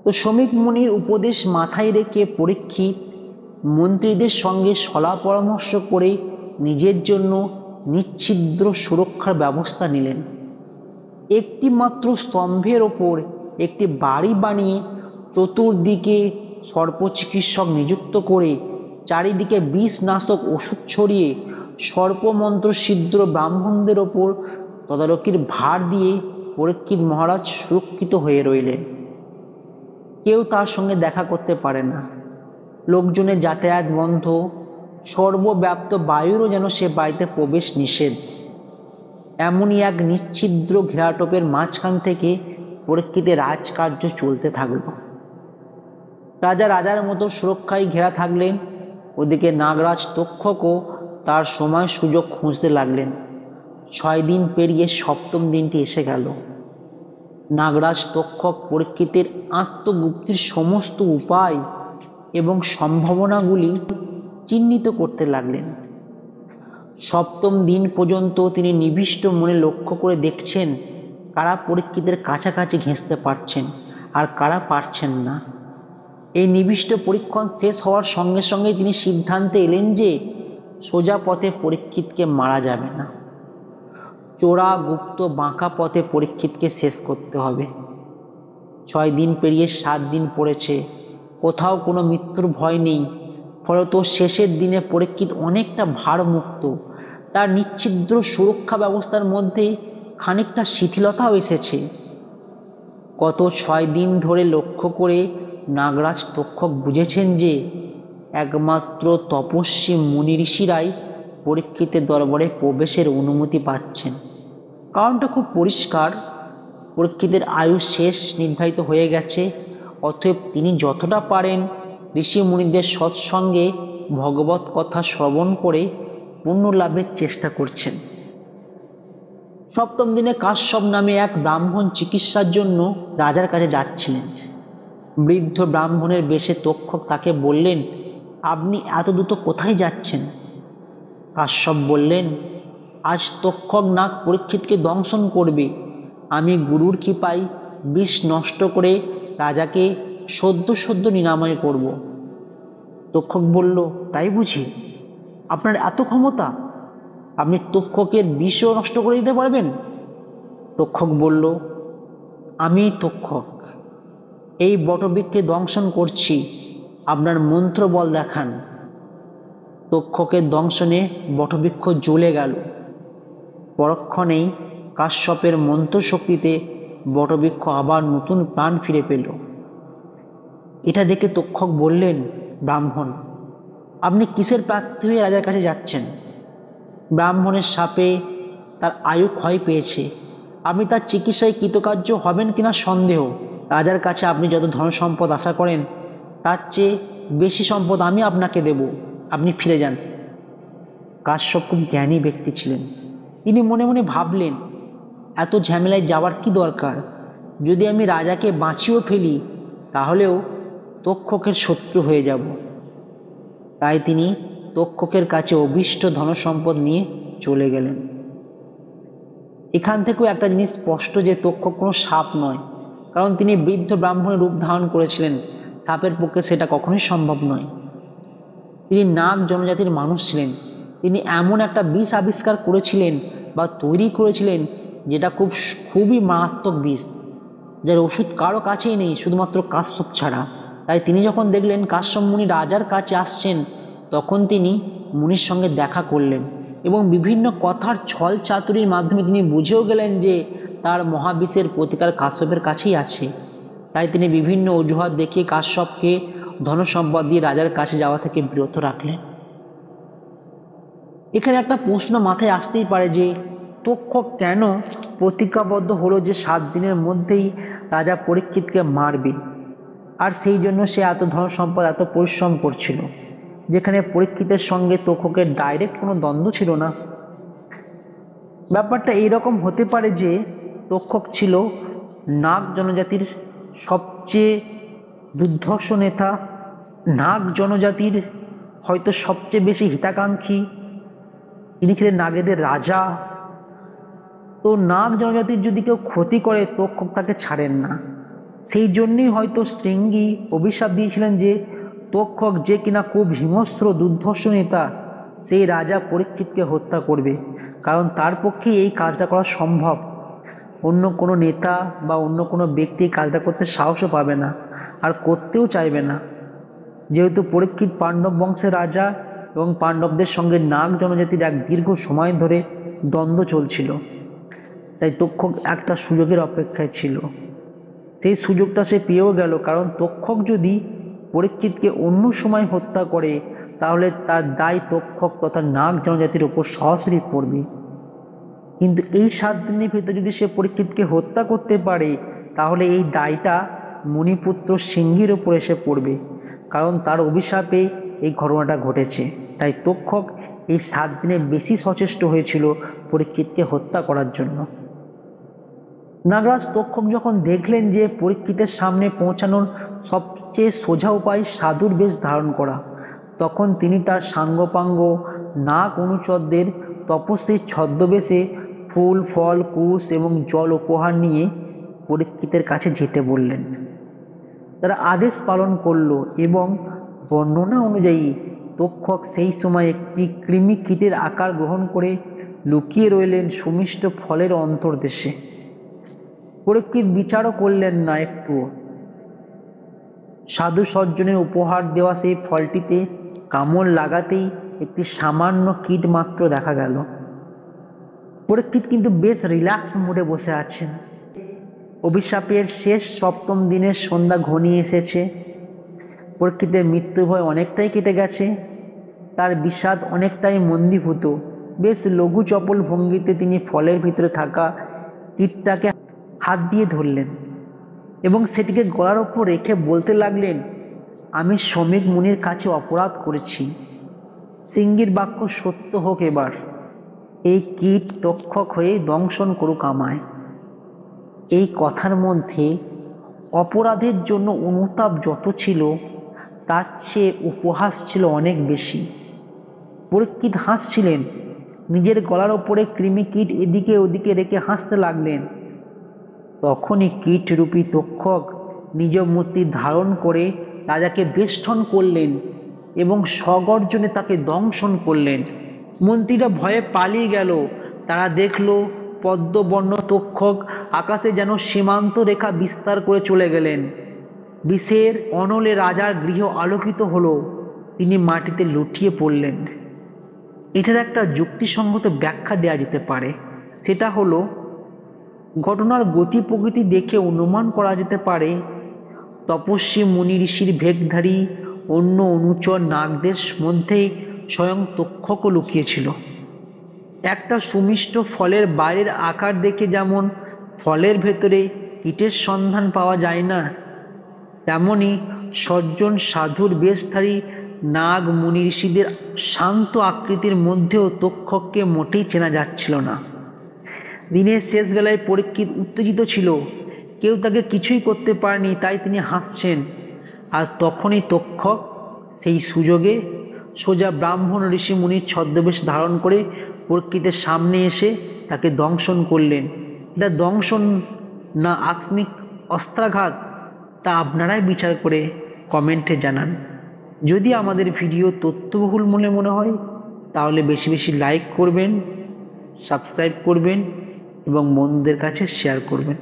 তো শ্রমিক মুনির উপদেশ মাথায় রেখে পরীক্ষিত মন্ত্রীদের সঙ্গে সলা পরামর্শ করে নিজের জন্য নিচ্ছিদ্র সুরক্ষার ব্যবস্থা নিলেন। একটি মাত্র স্তম্ভের ওপর একটি বাড়ি বানিয়ে চতুর্দিকে সর্পচিকিৎসক নিযুক্ত করে চারিদিকে বিষনাশক ওষুধ ছড়িয়ে সর্পমন্ত্র সিদ্ধ ব্রাহ্মণদের ওপর তদারকির ভার দিয়ে পরীক্ষিত মহারাজ সুরক্ষিত হয়ে রইলেন। কেউ তার সঙ্গে দেখা করতে পারে না, লোকজনের যাতায়াত বন্ধ, সর্বব্যাপ্ত বায়ুরও যেন সে বাড়িতে প্রবেশ নিষেধ। এমনই এক নিচ্ছিদ্র ঘেরাটোপের মাঝখান থেকে পরীক্ষিতের রাজকার্য চলতে থাকল। রাজা রাজার মতো সুরক্ষায় ঘেরা থাকলেন, ওদিকে নাগরাজ তক্ষকও তার সময় সুযোগ খুঁজতে লাগলেন। 6 দিন পেরিয়ে 7ম দিনটি এসে গেল। নাগরাজ তক্ষক পরীক্ষিতের আত্মগুপ্তির সমস্ত উপায় এবং সম্ভাবনাগুলি চিহ্নিত করতে লাগলেন। 7ম দিন পর্যন্ত তিনি নিবিষ্ট মনে লক্ষ্য করে দেখছেন কারা পরীক্ষিতের কাছাকাছি ঘেঁষতে পারছেন আর কারা পারছেন না। এই নিবিষ্ট পরীক্ষণ শেষ হওয়ার সঙ্গে সঙ্গে তিনি সিদ্ধান্তে এলেন যে সোজা পথে পরীক্ষিতকে মারা যাবে না, চোরা গুপ্ত বাঁকা পথে পরীক্ষিতকে শেষ করতে হবে। 6 দিন পেরিয়ে 7 দিন পড়েছে, কোথাও কোনো মৃত্যুর ভয় নেই। ফলত শেষের দিনে পরীক্ষিত অনেকটা ভারমুক্ত। তার নিচ্ছিদ্র সুরক্ষা ব্যবস্থার মধ্যে খানিকটা শিথিলতাও এসেছে। গত 6 দিন ধরে লক্ষ্য করে নাগরাজ তক্ষক বুঝেছেন যে একমাত্র তপস্বী মুনি ঋষিরাই পরীক্ষিতের দরবারে প্রবেশের অনুমতি পাচ্ছেন। কারণটা খুব পরিষ্কার, পরীক্ষিতের আয়ু শেষ নির্ধারিত হয়ে গেছে। অতএব তিনি যতটা পারেন ঋষি মুনিদের সৎসঙ্গে ভগবত কথা শ্রবণ করে পুণ্য লাভের চেষ্টা করছেন। 7ম দিনে কাশ্যপ নামে এক ব্রাহ্মণ চিকিৎসার জন্য রাজার কাছে যাচ্ছিলেন। বৃদ্ধ ব্রাহ্মণের বেশে তক্ষক তাকে বললেন, আপনি এত দ্রুত কোথায় যাচ্ছেন? কাশ্যপ বললেন, আজ তক্ষক নাগ পরীক্ষিতকে দংশন করবে। আমি গুরুর কৃপায় বিষ নষ্ট করে রাজাকে সদ্য নিরাময় করব। তক্ষক বলল, তাই বুঝি? আপনার এত ক্ষমতা? আপনি তক্ষকের বিষও নষ্ট করে দিতে পারবেন? তক্ষক বলল, আমি তক্ষক, এই বটবৃক্ষে দংশন করছি, আপনার মন্ত্র বল দেখান। তক্ষকের দংশনে বটবৃক্ষ জ্বলে গেল। পরক্ষণেই কাশ্যপের মন্ত্র শক্তিতে বটবৃক্ষ আবার নতুন প্রাণ ফিরে পেল। এটা দেখে তক্ষক বললেন, ব্রাহ্মণ, আপনি কিসের প্রার্থী হয়ে রাজার কাছে যাচ্ছেন? ব্রাহ্মণের শাপে তার আয়ু ক্ষয় পেয়েছে, আপনি তার চিকিৎসায় কৃতকার্য হবেন কিনা সন্দেহ। রাজার কাছে আপনি যত ধন সম্পদ আশা করেন তার চেয়ে বেশি সম্পদ আমি আপনাকে দেব, আপনি ফিরে যান। কাশ্যপ খুব জ্ঞানী ব্যক্তি ছিলেন। তিনি মনে মনে ভাবলেন, এত ঝামেলায় যাওয়ার কি দরকার? যদি আমি রাজাকে বাঁচিয়েও ফেলি তাহলেও তক্ষকের শত্রু হয়ে যাব। তাই তিনি তক্ষকের কাছে অভীষ্ট ধনসম্পদ নিয়ে চলে গেলেন। এখান থেকেও একটা জিনিস স্পষ্ট যে তক্ষক কোনো সাপ নয়, কারণ তিনি বৃদ্ধ ব্রাহ্মণের রূপ ধারণ করেছিলেন। সাপের পক্ষে সেটা কখনোই সম্ভব নয়। তিনি নাগ জনজাতির মানুষ ছিলেন। তিনি এমন একটা বিষ আবিষ্কার করেছিলেন বা তৈরি করেছিলেন যেটা খুবই মারাত্মক বিষ, যার ওষুধ কারো কাছেই নেই শুধুমাত্র কাশ্যপ ছাড়া। তাই তিনি যখন দেখলেন কাশ্যপ মুনি রাজার কাছে আসছেন, তখন তিনি মুনির সঙ্গে দেখা করলেন এবং বিভিন্ন কথার ছল চাতুরির মাধ্যমে তিনি বুঝেও গেলেন যে তার মহাবিষের প্রতিকার কাশ্যপের কাছেই আছে। তাই তিনি বিভিন্ন অজুহাত দেখিয়ে কাশ্যপকে ধনসম্পদ দিয়ে রাজার কাছে যাওয়া থেকে বিরত রাখলেন। এখানে একটা প্রশ্ন মাথায় আসতেই পারে যে তক্ষক কেন প্রতিজ্ঞাবদ্ধ হলো যে 7 দিনের মধ্যেই রাজা পরীক্ষিতকে মারবে, আর সেই জন্য সে এত ধন সম্পদ এত পরিশ্রম করছিল, যেখানে পরীক্ষিতের সঙ্গে তক্ষকের ডাইরেক্ট কোনো দ্বন্দ্ব ছিল না। ব্যাপারটা এইরকম হতে পারে যে তক্ষক ছিল নাগ জনজাতির সবচেয়ে দুর্ধর্ষ নেতা, নাগ জনজাতির হয়তো সবচেয়ে বেশি হিতাকাঙ্ক্ষী, তিনি ছিলেন নাগেদের রাজা। তো নাগ জনজাতির যদি কেউ ক্ষতি করে তক্ষক তাকে ছাড়েন না। সেই জন্যই হয়তো শৃঙ্গী অভিশাপ দিয়েছিলেন যে তক্ষক, যে কিনা খুব হিংস্র দুর্ধর্ষ নেতা, সেই রাজা পরীক্ষিতকে হত্যা করবে, কারণ তার পক্ষে এই কাজটা করা সম্ভব। অন্য কোনো নেতা বা অন্য কোনো ব্যক্তি এই কাজটা করতে সাহসও পাবে না, আর করতেও চাইবে না। যেহেতু পরীক্ষিত পাণ্ডব বংশের রাজা এবং পাণ্ডবদের সঙ্গে নাগ জনজাতির এক দীর্ঘ সময় ধরে দ্বন্দ্ব চলছিল, তাই তক্ষক একটা সুযোগের অপেক্ষায় ছিল। সেই সুযোগটা সে পেয়েও গেল, কারণ তক্ষক যদি পরীক্ষিতকে অন্য সময় হত্যা করে তাহলে তার দায় তক্ষক তথা নাগ জনজাতির উপর সরাসরি পড়বে। কিন্তু এই 7 দিনের ভিতরে যদি সে পরীক্ষিতকে হত্যা করতে পারে তাহলে এই দায়টা মণিপুত্র সিংহীর উপর এসে পড়বে, কারণ তার অভিশাপে এই ঘটনাটা ঘটেছে। তাই তক্ষক এই 7 দিনে বেশি সচেষ্ট হয়েছিল পরীক্ষিতকে হত্যা করার জন্য। নাগরাজ তক্ষক যখন দেখলেন যে পরীক্ষিতের সামনে পৌঁছানোর সবচেয়ে সোজা উপায় সাধুর বেশ ধারণ করা, তখন তিনি তার সাঙ্গপাঙ্গ নাগ অনুচরদের তপস্বীর ছদ্মবেশে ফুল ফল কুশ এবং জল উপহার নিয়ে পরীক্ষিতের কাছে যেতে বললেন। তারা আদেশ পালন করল এবং বর্ণনা অনুযায়ী তক্ষক সেই সময় একটি কৃমি কীটের আকার গ্রহণ করে লুকিয়ে রইলেন সুমিষ্ট ফলের অন্তর্দেশে। পরীক্ষিত বিচারও করলেন না একটুও। সাধু সজ্জনের উপহার দেওয়া সেই ফলটিতে কামড় লাগাতেই একটি সামান্য কীট মাত্র দেখা গেল। পরীক্ষিত কিন্তু বেশ রিল্যাক্স মুডে বসে আছেন। অভিশাপের শেষ 7ম দিনের সন্ধ্যা ঘনিয়ে এসেছে। পরীক্ষিতের মৃত্যু ভয় অনেকটাই কেটে গেছে, তার বিষাদ অনেকটাই মন্দীভূত। বেশ লঘু চপল ভঙ্গিতে তিনি ফলের ভিতরে থাকা কীটটাকে হাত দিয়ে ধরলেন এবং সেটিকে গলার ওপর রেখে বলতে লাগলেন, আমি শ্রমিক মুনির কাছে অপরাধ করেছি, সিংহীর বাক্য সত্য হোক এবার, এই কীট তক্ষক হয়ে দংশন করুক আমায়। এই কথার মধ্যে অপরাধের জন্য অনুতাপ যত ছিল তার চেয়ে উপহাস ছিল অনেক বেশি। পরীক্ষিত হাসছিলেন, নিজের গলার ওপরে কৃমি কীট এদিকে ওদিকে রেখে হাসতে লাগলেন। তখনই কীটরূপী তক্ষক নিজ মূর্তি ধারণ করে রাজাকে বেষ্টন করলেন এবং সগর্জনে তাকে দংশন করলেন। মন্ত্রীরা ভয়ে পালিয়ে গেল। তারা দেখল পদ্মবর্ণ তক্ষক আকাশে যেন সীমান্ত রেখা বিস্তার করে চলে গেলেন। বিষের অনলে রাজার গৃহ আলোকিত হলো, তিনি মাটিতে লুটিয়ে পড়লেন। এটার একটা যুক্তিসঙ্গত ব্যাখ্যা দেওয়া যেতে পারে, সেটা হলো ঘটনার গতি প্রকৃতি দেখে অনুমান করা যেতে পারে তপস্বী মুনি ঋষির ভেগধারী অন্য অনুচর নাগদের মধ্যেই স্বয়ং তক্ষকও লুকিয়েছিল। একটা সুমিষ্ট ফলের বাইরের আকার দেখে যেমন ফলের ভেতরে কীটের সন্ধান পাওয়া যায় না, তেমনি সজ্জন সাধুর বেশধারী নাগ মুনি ঋষিদের শান্ত আকৃতির মধ্যেও তক্ষককে মোটেই চেনা যাচ্ছিল না। দিনের শেষ বেলায় পরীক্ষিত উত্তেজিত ছিল, কেউ তাকে কিছুই করতে পারেনি, তাই তিনি হাসছেন। আর তখনই তক্ষক সেই সুযোগে সোজা ব্রাহ্মণ ঋষি মুনির ছদ্মবেশ ধারণ করে পরীক্ষিতের সামনে এসে তাকে দংশন করলেন। এটা দংশন না আকস্মিক অস্ত্রাঘাত, তা আপনারাই বিচার করে কমেন্টে জানান। যদি আমাদের ভিডিও তথ্যবহুল মনে হয় তাহলে বেশি বেশি লাইক করবেন, সাবস্ক্রাইব করবেন এবং বন্ধুদের কাছে শেয়ার করবেন।